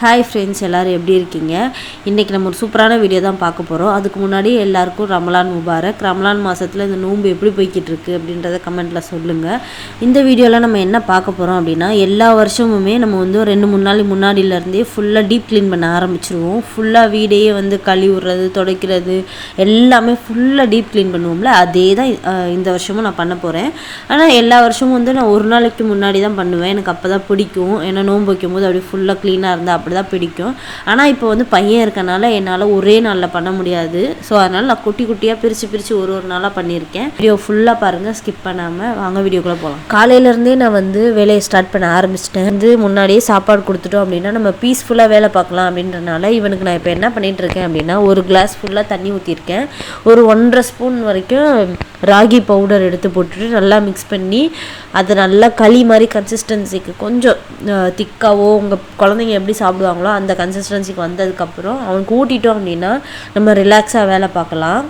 Hi friends, எல்லோரும் எப்படி இருக்கீங்க? இன்றைக்கி நம்ம ஒரு சூப்பரான வீடியோ தான் பார்க்க போகிறோம். அதுக்கு முன்னாடி எல்லாருக்கும் ரமலான் முபாரக். ரமலான் மாதத்தில் இந்த நோன்பு எப்படி போய்கிட்டு இருக்குது அப்படின்றத கமெண்ட்டில் சொல்லுங்கள். இந்த வீடியோவில் நம்ம என்ன பார்க்க போகிறோம் அப்படின்னா, எல்லா வருஷமுமே நம்ம வந்து 2-3 நாள் முன்னாடியிலேருந்தே ஃபுல்லாக டீப் க்ளீன் பண்ண ஆரம்பிச்சிருவோம். ஃபுல்லாக வீடையே வந்து கழுவுறது, துடைக்கிறது எல்லாமே ஃபுல்லாக டீப் க்ளீன் பண்ணுவோம்ல, அதே தான் இந்த வருஷமும் நான் பண்ண போகிறேன். ஆனால் எல்லா வருஷமும் வந்து நான் ஒரு நாளைக்கு முன்னாடி தான் பண்ணுவேன். எனக்கு அப்போ தான் பிடிக்கும். ஏன்னா நோன்பு வைக்கும்போது அப்படியே ஃபுல்லாக க்ளீனாக இருந்தால் அப்படி தான் பிடிக்கும். ஆனால் இப்போ வந்து பையன் இருக்கனால என்னால் ஒரே நாளில் பண்ண முடியாது. ஸோ அதனால் நான் குட்டி குட்டியாக பிரித்து ஒரு நாளாக பண்ணியிருக்கேன். வீடியோ ஃபுல்லாக பாருங்கள், ஸ்கிப் பண்ணாமல். வாங்க வீடியோக்குள்ளே போகலாம். காலையிலேருந்தே நான் வந்து வேலையை ஸ்டார்ட் பண்ண ஆரம்பிச்சிட்டேன். வந்து முன்னாடியே சாப்பாடு கொடுத்துட்டோம் அப்படின்னா நம்ம பீஸ்ஃபுல்லாக வேலை பார்க்கலாம் அப்படின்றனால இவனுக்கு நான் இப்போ என்ன பண்ணிகிட்டு இருக்கேன் அப்படின்னா, ஒரு கிளாஸ் ஃபுல்லாக தண்ணி ஊற்றிருக்கேன். ஒரு 1.5 ஸ்பூன் வரைக்கும் ராகி பவுடர் எடுத்து போட்டுட்டு நல்லா மிக்ஸ் பண்ணி அதை நல்லா களி மாதிரி கன்சிஸ்டன்சிக்கு கொஞ்சம் திக்காவோ உங்கள் குழந்தைங்க எப்படி சாப்பிடுவாங்களோ அந்த கன்சிஸ்டன்சிக்கு வந்ததுக்கப்புறம் அவனுக்கு ஊட்டிட்டோம் அப்படின்னா நம்ம ரிலாக்ஸாக வேலை பார்க்கலாம்.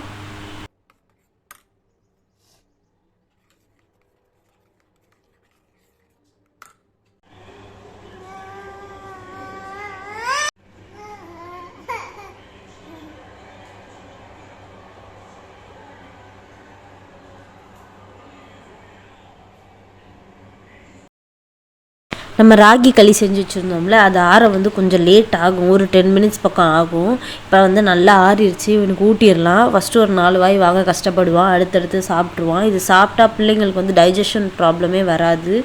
நம்ம ராகி களி செஞ்சு வச்சுருந்தோம்ல, அது ஆற வந்து கொஞ்சம் லேட் ஆகும், ஒரு 10 மினிட்ஸ் பக்கம் ஆகும். இப்போ வந்து நல்லா ஆறிடுச்சு. இவனுக்கு ஊட்டிடலாம். ஃபஸ்ட்டு ஒரு 4 வாய் வாங்க கஷ்டப்படுவான், அடுத்தடுத்து சாப்பிட்ருவான். இது சாப்பிட்டா பிள்ளைங்களுக்கு வந்து டைஜஷன் ப்ராப்ளமே வராது,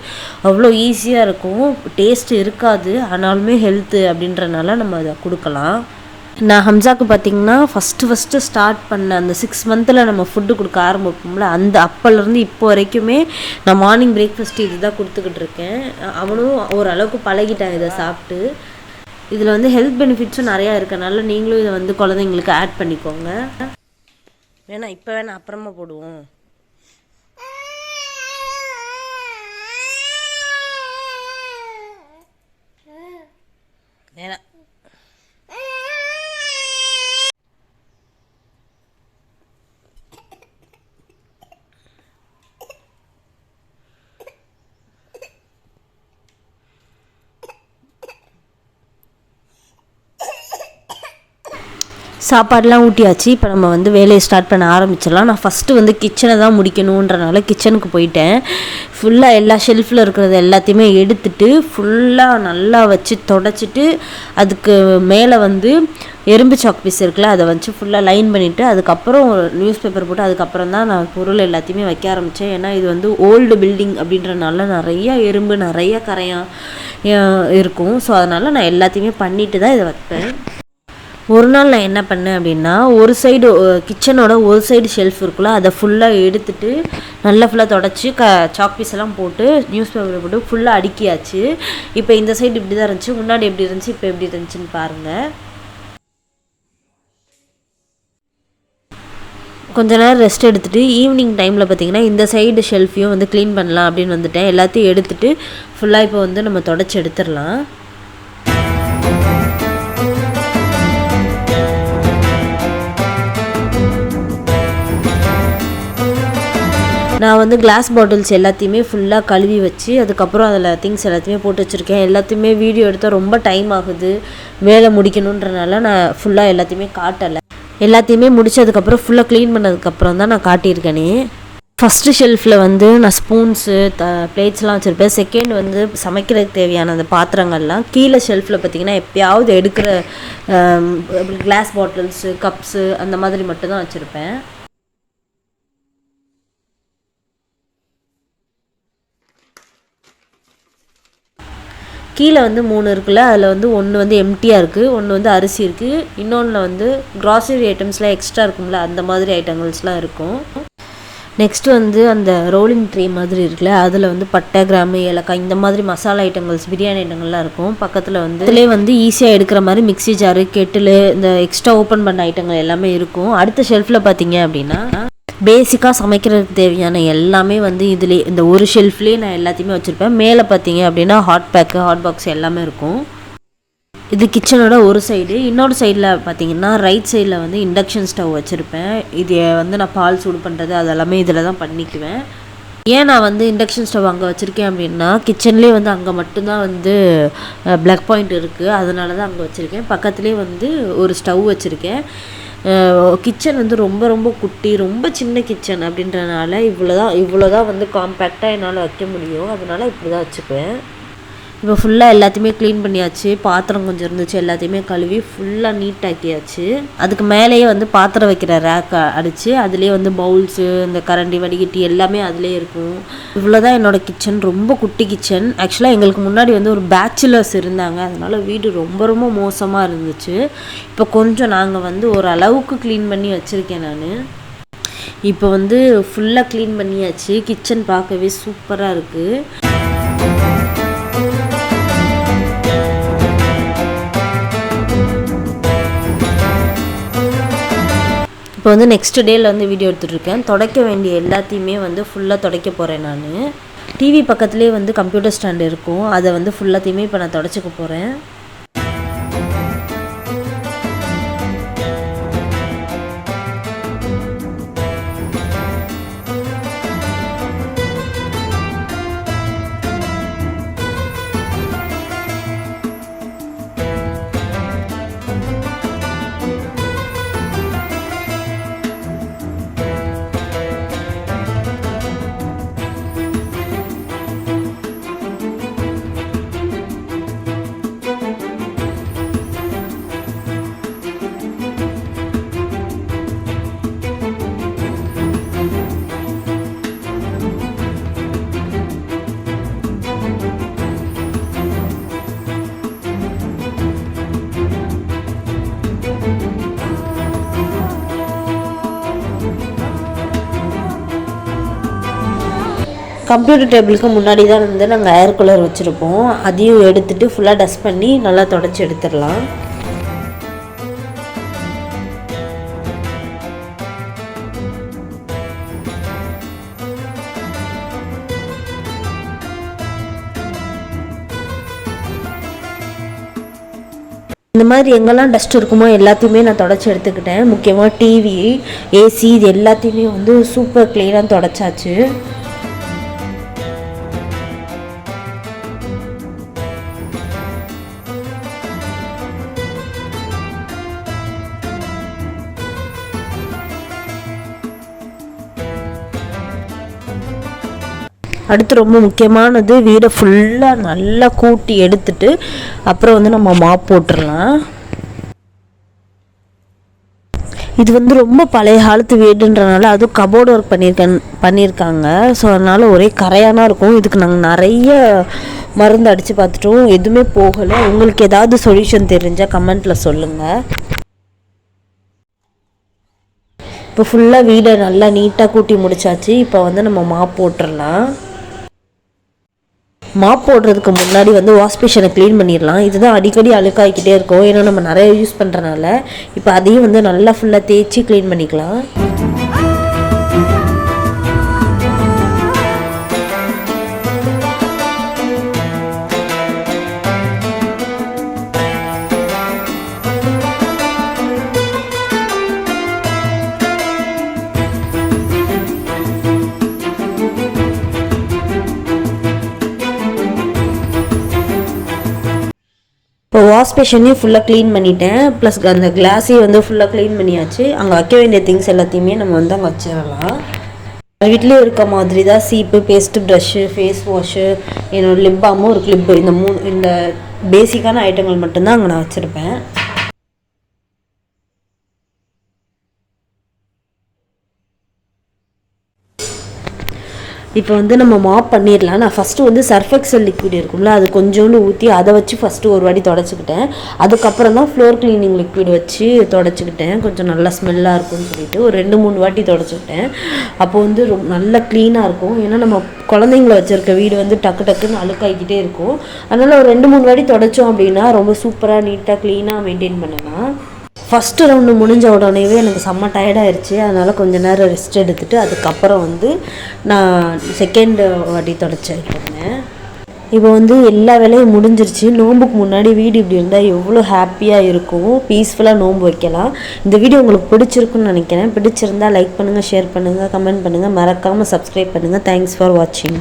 அவ்வளோ ஈஸியாக இருக்கும். டேஸ்ட்டு இருக்காது, ஆனாலுமே ஹெல்த்து அப்படின்றனால நம்ம அதை கொடுக்கலாம். நான் ஹம்சாவுக்கு பார்த்திங்கன்னா ஃபஸ்ட்டு ஸ்டார்ட் பண்ண அந்த 6 மந்தில் நம்ம ஃபுட்டு கொடுக்க ஆரம்பிப்போம்ல, அந்த அப்போலேருந்து இப்போ வரைக்குமே நான் மார்னிங் பிரேக்ஃபாஸ்ட் இது தான் கொடுத்துக்கிட்டு இருக்கேன். அவனும் ஓரளவுக்கு பழகிட்டான் இதை சாப்பிட்டு. இதில் வந்து ஹெல்த் பெனிஃபிட்ஸும் நிறையா இருக்கனால நீங்களும் இதை வந்து குழந்தைங்களுக்கு ஆட் பண்ணிக்கோங்க. இப்போ வேணாம் அப்புறமா போடுவோம். வேணாம். சாப்பாடெலாம் ஊட்டியாச்சு. இப்போ நம்ம வந்து வேலையை ஸ்டார்ட் பண்ண ஆரம்பிச்சிடலாம். நான் ஃபஸ்ட்டு வந்து கிச்சனை தான் முடிக்கணுன்றனால கிச்சனுக்கு போயிட்டேன். ஃபுல்லாக எல்லா ஷெல்ஃபில் இருக்கிறது எல்லாத்தையுமே எடுத்துட்டு ஃபுல்லாக நல்லா வச்சு தொடச்சிட்டு அதுக்கு மேலே வந்து எறும்பு சாக் பீஸ் இருக்குல்ல, அதை வச்சு ஃபுல்லாக லைன் பண்ணிவிட்டு அதுக்கப்புறம் நியூஸ் பேப்பர் போட்டு அதுக்கப்புறம் தான் நான் பொருள் எல்லாத்தையுமே வைக்க ஆரம்பித்தேன். ஏன்னா இது வந்து ஓல்டு பில்டிங் அப்படின்றனால நிறையா எறும்பு நிறைய கரையான் இருக்கும். ஸோ அதனால் நான் எல்லாத்தையுமே பண்ணிட்டு தான் இதை வைப்பேன். ஒரு நாள் நான் என்ன பண்ணேன் அப்படின்னா, ஒரு சைடு கிச்சனோட ஒரு சைடு ஷெல்ஃப் இருக்குல்ல, அதை ஃபுல்லாக எடுத்துட்டு நல்லா ஃபுல்லாக தொடச்சி சாக் பீஸ் எல்லாம் போட்டு நியூஸ் பேப்பர் போட்டு ஃபுல்லாக அடுக்கியாச்சு. இப்போ இந்த சைடு இப்படி தான் இருந்துச்சு, முன்னாடி எப்படி இருந்துச்சு, இப்போ எப்படி இருந்துச்சுன்னு பாருங்கள். கொஞ்ச நேரம் ரெஸ்ட் எடுத்துகிட்டு ஈவினிங் டைமில் பார்த்திங்கன்னா இந்த சைடு ஷெல்ஃபையும் வந்து க்ளீன் பண்ணலாம் அப்படின்னு வந்துட்டேன். எல்லாத்தையும் எடுத்துகிட்டு ஃபுல்லாக இப்போ வந்து நம்ம தொடச்சி எடுத்துடலாம். நான் வந்து கிளாஸ் பாட்டில்ஸ் எல்லாத்தையுமே ஃபுல்லாக கழுவி வச்சு அதுக்கப்புறம் அதில் திங்ஸ் எல்லாத்தையுமே போட்டு வச்சுருக்கேன். எல்லாத்தையுமே வீடியோ எடுத்தால் ரொம்ப டைம் ஆகுது, வேலை முடிக்கணுன்றனால நான் ஃபுல்லாக எல்லாத்தையுமே காட்டலை. எல்லாத்தையுமே முடித்ததுக்கப்புறம் ஃபுல்லாக க்ளீன் பண்ணதுக்கப்புறம் தான் நான் காட்டியிருக்கேனே. ஃபஸ்ட்டு ஷெல்ஃபில் வந்து நான் ஸ்பூன்ஸு பிளேட்ஸ்லாம் வச்சுருப்பேன். செகண்ட் வந்து சமைக்கிறதுக்கு தேவையான அந்த பாத்திரங்கள்லாம். கீழே ஷெல்ஃபில் பார்த்திங்கன்னா எப்போயாவது எடுக்கிற கிளாஸ் பாட்டில்ஸு, கப்ஸு அந்த மாதிரி மட்டும்தான் வச்சுருப்பேன். கீழே வந்து 3 இருக்குல்ல, அதில் வந்து ஒன்று வந்து எம்டியாக இருக்குது, ஒன்று வந்து அரிசி இருக்குது, இன்னொன்றில் வந்து க்ராசரி ஐட்டம்ஸ்லாம் எக்ஸ்ட்ரா இருக்கும்ல, அந்த மாதிரி ஐட்டங்கள்ஸ்லாம் இருக்கும். நெக்ஸ்ட்டு வந்து அந்த ரோலிங் ட்ரே மாதிரி இருக்குல்ல, அதில் வந்து பட்டை, கிராம்பு, ஏலக்காய் இந்த மாதிரி மசாலா ஐட்டங்கள்ஸ், பிரியாணி ஐட்டங்கள்லாம் இருக்கும். பக்கத்தில் வந்து இதிலே வந்து ஈஸியாக எடுக்கிற மாதிரி மிக்ஸி ஜாரு, கெட்டிலு, இந்த எக்ஸ்ட்ரா ஓப்பன் பண்ண ஐட்டங்கள் எல்லாமே இருக்கும். அடுத்த ஷெல்ஃபில் பார்த்தீங்க அப்படின்னா பேசிக்காக சமைக்கிறதுக்கு தேவையான எல்லாமே வந்து இதிலே இந்த ஒரு ஷெல்ஃப்லேயே நான் எல்லாத்தையுமே வச்சுருப்பேன். மேலே பார்த்தீங்க அப்படின்னா ஹாட் பாக்ஸ் எல்லாமே இருக்கும். இது கிச்சனோட ஒரு சைடு. இன்னொரு சைடில் பார்த்தீங்கன்னா ரைட் சைடில் வந்து இண்டக்ஷன் ஸ்டவ் வச்சுருப்பேன். இது வந்து நான் பால் சூடு பண்ணுறது அதெல்லாமே இதில் தான் பண்ணிக்குவேன். ஏன் நான் வந்து இண்டக்ஷன் ஸ்டவ் அங்கே வச்சுருக்கேன் அப்படின்னா, கிச்சன்லேயே வந்து அங்கே மட்டும்தான் வந்து ப்ளக் பாயிண்ட் இருக்குது. அதனால தான் அங்கே வச்சுருக்கேன். பக்கத்துலேயே வந்து ஒரு ஸ்டவ் வச்சுருக்கேன். கிச்சன் வந்து ரொம்ப ரொம்ப குட்டி, ரொம்ப சின்ன கிச்சன் அப்படின்றனால இவ்வளோ தான் வந்து காம்பேக்டாக என்னால் வைக்க முடியும். அதனால் இப்படி தான் வச்சுக்குவேன். இப்போ ஃபுல்லாக எல்லாத்தையுமே க்ளீன் பண்ணியாச்சு. பாத்திரம் கொஞ்சம் இருந்துச்சு, எல்லாத்தையுமே கழுவி ஃபுல்லாக நீட் ஆக்கியாச்சு. அதுக்கு மேலேயே வந்து பாத்திரம் வைக்கிற ரேக் அடித்து அதுலேயே வந்து பவுல்ஸு, இந்த கரண்டி, வடிகட்டி எல்லாமே அதிலே இருக்கும். இவ்வளோ தான் என்னோடய கிச்சன். ரொம்ப குட்டி கிச்சன். ஆக்சுவலாக எங்களுக்கு முன்னாடி வந்து ஒரு பேச்சுலர்ஸ் இருந்தாங்க. அதனால் வீடு ரொம்ப ரொம்ப மோசமாக இருந்துச்சு. இப்போ கொஞ்சம் நாங்கள் வந்து ஒரு அளவுக்கு க்ளீன் பண்ணி வச்சுருக்கேன் நான். இப்போ வந்து ஃபுல்லாக க்ளீன் பண்ணியாச்சு. கிச்சன் பார்க்கவே சூப்பராக இருக்குது. இப்போ வந்து நெக்ஸ்ட் டேயில் வந்து வீடியோ எடுத்துகிட்ருக்கேன். துடைக்க வேண்டிய எல்லாத்தையுமே வந்து ஃபுல்லாக துடைக்க போகிறேன் நான். டிவி பக்கத்துலேயே வந்து கம்ப்யூட்டர் ஸ்டாண்டு இருக்கும். அதை வந்து ஃபுல்லாத்தையுமே இப்போ நான் துடைச்சிக்க போகிறேன். கம்ப்யூட்டர் டேபிளுக்கு முன்னாடி தான் வந்து நாங்கள் ஏர் கூலர் வச்சுருப்போம். அதையும் எடுத்துகிட்டு ஃபுல்லாக டஸ்ட் பண்ணி நல்லா தொடச்சி எடுத்துடலாம். இந்த மாதிரி எங்கெல்லாம் டஸ்ட் இருக்குமோ எல்லாத்தையுமே நான் தொடச்சி எடுத்துக்கிட்டேன். முக்கியமாக டிவி, ஏசி இது எல்லாத்தையுமே வந்து சூப்பர் க்ளீனாக தொடச்சாச்சு. அடுத்து ரொம்ப முக்கியமானது, வீடை ஃபுல்லாக நல்லா கூட்டி எடுத்துட்டு அப்புறம் வந்து நம்ம மாப் போட்டுடலாம். இது வந்து ரொம்ப பழைய காலத்து வீடுன்றனால அதுவும் கபோர்டு ஒர்க் பண்ணியிருக்காங்க. ஸோ அதனால் ஒரே கரையானா இருக்கும். இதுக்கு நாங்கள் நிறைய மருந்து அடித்து பார்த்துட்டோம், எதுவுமே போகலை. உங்களுக்கு ஏதாவது சொல்யூஷன் தெரிஞ்சால் கமெண்ட்டில் சொல்லுங்கள். இப்போ ஃபுல்லாக வீடை நல்லா நீட்டாக கூட்டி முடிச்சாச்சு. இப்போ வந்து நம்ம மாப் போட்டுடலாம். மாப் போடுறதுக்கு முன்னாடி வந்து வாஷ் பேஷனை க்ளீன் பண்ணிடலாம். இதுதான் அடிக்கடி அழுக்காகிக்கிட்டே இருக்கும், ஏன்னா நம்ம நிறைய யூஸ் பண்ணுறனால. இப்போ அதையும் வந்து நல்லா ஃபுல்லாக தேய்ச்சி க்ளீன் பண்ணிக்கலாம். இப்போ வாஷ் பேஷனையும் ஃபுல்லாக க்ளீன் பண்ணிட்டேன். ப்ளஸ் அந்த கிளாஸையும் வந்து ஃபுல்லாக க்ளீன் பண்ணியாச்சு. அங்கே வைக்க வேண்டிய திங்ஸ் எல்லாத்தையுமே நம்ம வந்து அங்கே வச்சிடலாம். வீட்லேயே இருக்க மாதிரி தான் சீப்பு, பேஸ்ட்டு, ப்ரஷ்ஷு, ஃபேஸ் வாஷு, என்னோடய லிப் பாமும் ஒரு கிளிப்பு, இந்த பேசிக்கான ஐட்டங்கள் மட்டும்தான் அங்கே நான் வச்சுருப்பேன். இப்போ வந்து நம்ம மாப் பண்ணிடலாம். நான் ஃபஸ்ட்டு வந்து சர்ஃப் எக்ஸல் லிக்விட் இருக்கும்ல, அது கொஞ்சோண்டு ஊற்றி அதை வச்சு ஃபஸ்ட்டு ஒரு வாட்டி தொடச்சிக்கிட்டேன். அதுக்கப்புறம் தான் ஃப்ளோர் க்ளீனிங் லிக்விட் வச்சு தொடச்சிக்கிட்டேன். கொஞ்சம் நல்லா ஸ்மெல்லாக இருக்கும்னு சொல்லிட்டு ஒரு 2-3 வாட்டி தொடச்சிக்கிட்டேன். அப்போ வந்து நல்லா க்ளீனாக இருக்கும். ஏன்னா நம்ம குழந்தைங்கள வச்சுருக்க வீடு வந்து டக்கு டக்குன்னு அழுக்காகிக்கிட்டே இருக்கும். அதனால் ஒரு 2-3 வாட்டி தொடச்சோம் அப்படின்னா ரொம்ப சூப்பராக நீட்டாக க்ளீனாக மெயின்டைன் பண்ணலாம். ஃபஸ்ட்டு ரவுண்டு முடிஞ்ச உடனேவே எனக்கு செம்ம டயர்டாகிடுச்சு. அதனால் கொஞ்சம் நேரம் ரெஸ்ட் எடுத்துகிட்டு அதுக்கப்புறம் வந்து நான் செகண்ட் வாட்டி தொடச்சிட்டு இருந்தேன். இப்போ வந்து எல்லா வேலையும் முடிஞ்சிருச்சு. நோம்புக்கு முன்னாடி வீடு இப்படி இருந்தால் எவ்வளோ ஹாப்பியாக இருக்கும், பீஸ்ஃபுல்லாக நோன்பு வைக்கலாம். இந்த வீடியோ உங்களுக்கு பிடிச்சிருக்குன்னு நினைக்கிறேன். பிடிச்சிருந்தால் லைக் பண்ணுங்கள், ஷேர் பண்ணுங்கள், கமெண்ட் பண்ணுங்கள், மறக்காமல் சப்ஸ்கிரைப் பண்ணுங்கள். தேங்க்ஸ் ஃபார் வாட்சிங்.